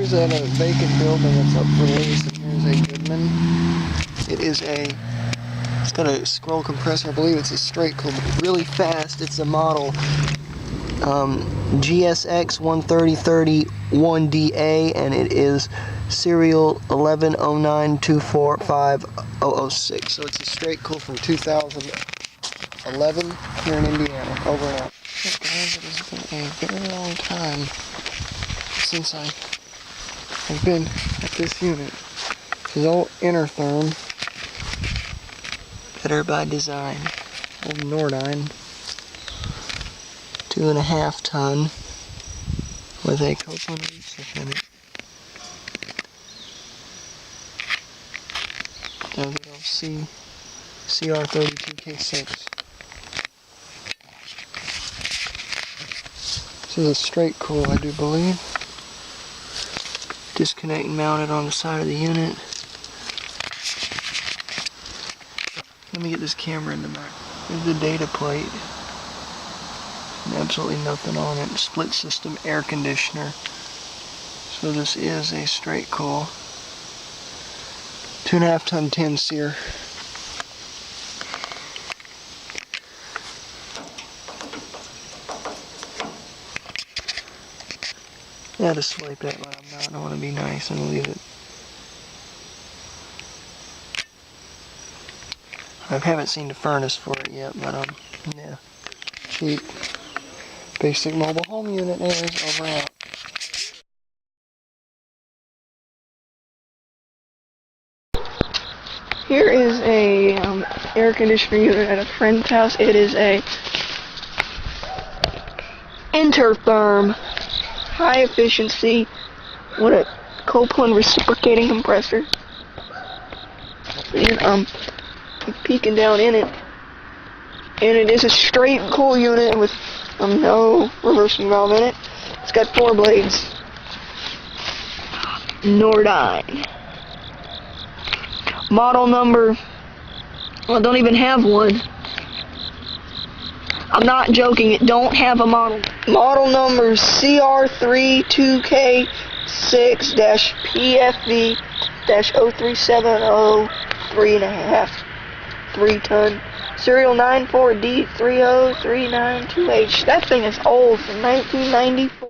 here's a vacant building that's up for lease, and here's a Goodman. It's got a scroll compressor. I believe it's a straight cool, but really fast. It's a model GSX 13031DA, and it is serial 1109245006. So it's a straight cool from 2011 here in Indiana. Over and out. Guys, it has been a very long time since I have been at this unit. This is old Intertherm, better by design. Old Nordine, 2.5 ton with a Copeland recip in it. WLC CR32K6. This is a straight cool, I do believe. Disconnect and mount it on the side of the unit. Let me get this camera in the back. Here's the data plate. And absolutely nothing on it. Split system air conditioner. So this is a straight cool. 2.5 ton 10 seer. Yeah, just swipe that, but I'm not. I want to be nice and leave it. I haven't seen the furnace for it yet, but yeah, cheap. Basic mobile home unit is over and out. Here is a air conditioner unit at a friend's house. It is a Intertherm, high efficiency, with a Copeland reciprocating compressor. And peeking down in it, and it is a straight cool unit with no reversing valve in it. It's got 4 blades. Nordine. Model number, well, I don't even have one. I'm not joking, it don't have a model. Model number CR32K6-PFV-0370 3.5. 3 ton. Serial 94D30392H. That thing is old, from 1994.